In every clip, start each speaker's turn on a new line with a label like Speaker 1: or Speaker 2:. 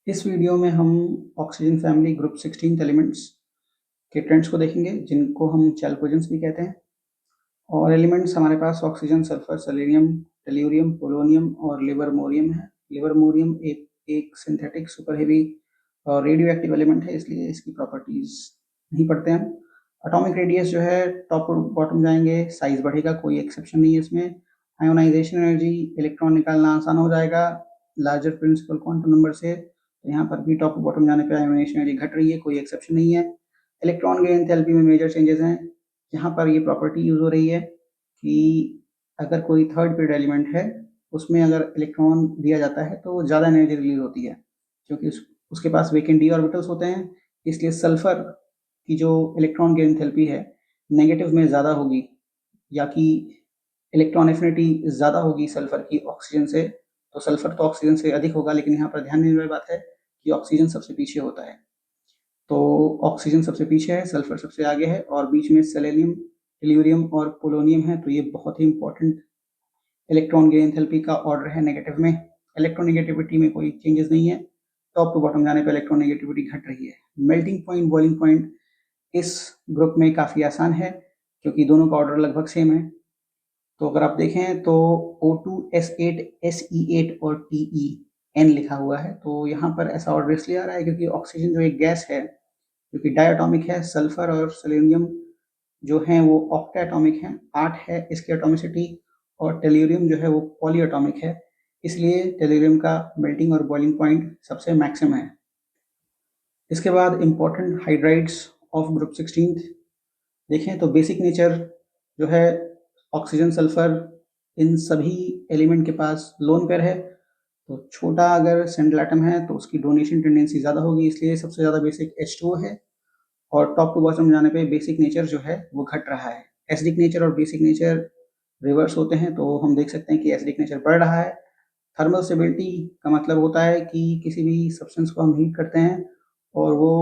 Speaker 1: इस वीडियो में हम ऑक्सीजन फैमिली ग्रुप 16 एलिमेंट्स के ट्रेंड्स को देखेंगे, जिनको हम चैल्कोजेंस भी कहते हैं। और एलिमेंट्स हमारे पास oxygen, sulphur, selenium, tellurium, polonium और लिबरमोरियम है। लिबरमोरियम एक सिंथेटिक सुपर हेवी और रेडियो एक्टिव एलिमेंट है, इसलिए इसकी प्रॉपर्टीज नहीं पढ़ते हैं। एटॉमिक रेडियस जो है टॉप और बॉटम जाएंगे, साइज बढ़ेगा, कोई एक्सेप्शन नहीं है इसमें। आयोनाइजेशन एनर्जी, इलेक्ट्रॉन निकालना आसान हो जाएगा लार्जर प्रिंसिपल क्वांटम नंबर से। तो यहाँ पर भी टॉप और बॉटम जाने पर आयोनाइजेशन एनर्जी घट रही है, कोई एक्सेप्शन नहीं है। इलेक्ट्रॉन गेन एंथैल्पी में मेजर चेंजेस हैं। यहाँ पर ये प्रॉपर्टी यूज हो रही है कि अगर कोई थर्ड पीरियड एलिमेंट है, उसमें अगर इलेक्ट्रॉन दिया जाता है तो ज़्यादा एनर्जी रिलीज होती है, क्योंकि उसके पास वेकेंट डी ऑर्बिटल्स होते हैं। इसलिए सल्फर की जो इलेक्ट्रॉन गेन एंथैल्पी है नेगेटिव में ज़्यादा होगी, या कि इलेक्ट्रॉन एफिनिटी ज़्यादा होगी सल्फर की ऑक्सीजन से। तो सल्फर तो ऑक्सीजन से अधिक होगा, लेकिन यहाँ पर ध्यान देने वाली बात है कि ऑक्सीजन सबसे पीछे होता है। तो ऑक्सीजन सबसे पीछे है, सल्फर सबसे आगे है, और बीच में सेलेनियम, टेल्यूरियम और पोलोनियम है। तो ये बहुत ही इंपॉर्टेंट इलेक्ट्रॉन गेन एंथैल्पी का ऑर्डर है नेगेटिव में। इलेक्ट्रोनेगेटिविटी में कोई चेंजेस नहीं है, टॉप टू बॉटम जाने पर इलेक्ट्रोनेगेटिविटी घट रही है। मेल्टिंग पॉइंट, बॉइलिंग पॉइंट इस ग्रुप में काफ़ी आसान है, क्योंकि दोनों का ऑर्डर लगभग सेम है। तो अगर आप देखें तो O2, S8, Se8 और TeN लिखा हुआ है। तो यहाँ पर ऐसा ऑर्डर इसलिए आ रहा है क्योंकि ऑक्सीजन जो एक गैस है, जो कि डायटॉमिक है, सल्फर और सेलेनियम जो हैं वो ऑक्टाटॉमिक हैं, 8 है इसकी एटॉमिसिटी, और टेल्यूरियम जो है वो पॉलीएटॉमिक है। इसलिए टेल्यूरियम का मेल्टिंग और बॉइलिंग पॉइंट सबसे मैक्सिमम है। इसके बाद इंपॉर्टेंट हाइड्राइड्स ऑफ ग्रुप 16 देखें तो बेसिक नेचर जो है ऑक्सीजन, सल्फर, इन सभी एलिमेंट के पास लोन पेयर है। तो छोटा अगर सेंट्रल एटम है तो उसकी डोनेशन टेंडेंसी ज़्यादा होगी, इसलिए सबसे ज़्यादा बेसिक H2O है। और टॉप टू बॉटम जाने पे बेसिक नेचर जो है वो घट रहा है। एसिडिक नेचर और बेसिक नेचर रिवर्स होते हैं, तो हम देख सकते हैं कि एसिडिक नेचर बढ़ रहा है। थर्मल स्टेबिलिटी का मतलब होता है कि किसी भी सब्सटेंस को हम हीट करते हैं और वो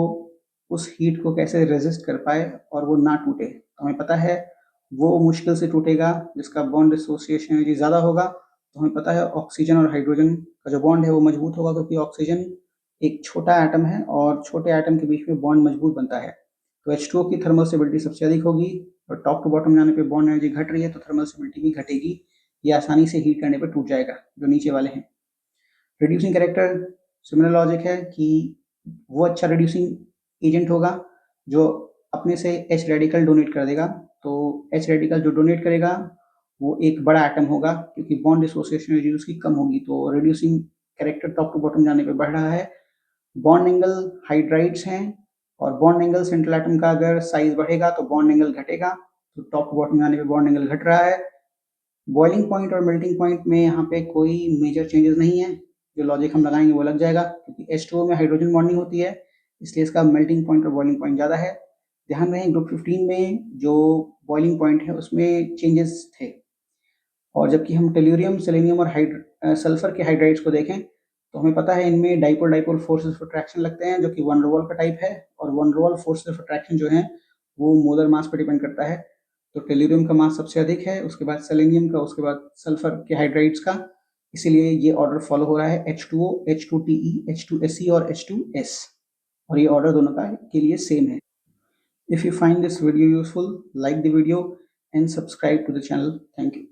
Speaker 1: उस हीट को कैसे रेजिस्ट कर पाए और वो ना टूटे। तो हमें पता है वो मुश्किल से टूटेगा जिसका बॉन्ड एसोसिएशन एनर्जी ज़्यादा होगा। तो हमें पता है ऑक्सीजन और हाइड्रोजन का जो बॉन्ड है वो मजबूत होगा, क्योंकि ऑक्सीजन एक छोटा एटम है और छोटे एटम के बीच में बॉन्ड मजबूत बनता है। तो H2O की थर्मल स्टेबिलिटी सबसे अधिक होगी, और टॉप टू बॉटम जाने पे बॉन्ड एनर्जी घट रही है तो थर्मल स्टेबिलिटी भी घटेगी। ये आसानी से हीट करने पर टूट जाएगा जो नीचे वाले हैं। रिड्यूसिंग कैरेक्टर सिमिलर लॉजिक है कि वो अच्छा रिड्यूसिंग एजेंट होगा जो अपने से H रेडिकल डोनेट कर देगा। तो H रेडिकल जो डोनेट करेगा वो एक बड़ा एटम होगा, क्योंकि बॉन्ड एसोसिएशन एनर्जी उसकी कम होगी। तो reducing character top to bottom जाने पे बढ़ रहा है। बॉन्ड एंगल हाइड्राइड्स हैं, और बॉन्ड एंगल सेंट्रल एटम का अगर साइज बढ़ेगा तो बॉन्ड एंगल घटेगा। तो टॉप टू बॉटम जाने पे बॉन्ड एंगल घट रहा है। बॉइलिंग पॉइंट और मेल्टिंग पॉइंट में यहाँ पे कोई मेजर चेंजेस नहीं है, जो लॉजिक हम लगाएंगे वो लग जाएगा, क्योंकि H2O में हाइड्रोजन बॉन्डिंग होती है, इसलिए इसका मेल्टिंग पॉइंट और बॉइलिंग पॉइंट ज़्यादा है। ध्यान रहे ग्रुप 15 में जो बॉइलिंग पॉइंट है उसमें चेंजेस थे। और जबकि हम टेल्यूरियम, सेलेनियम और सल्फर के हाइड्राइड्स को देखें तो हमें पता है इनमें dipole dipole forces of attraction लगते हैं, जो कि वन रोल का टाइप है। और one role forces of attraction जो है वो मोलर मास पर डिपेंड करता है। तो टेल्यूरियम का मास सबसे अधिक है, उसके बाद सेलेनियम का, उसके बाद सल्फर के हाइड्राइड्स का। इसीलिए ये ऑर्डर फॉलो हो रहा है H2O, H2Te, H2Se और H2S, और ये ऑर्डर दोनों का के लिए सेम है। If you find this video useful, like the video and subscribe to the channel. Thank you.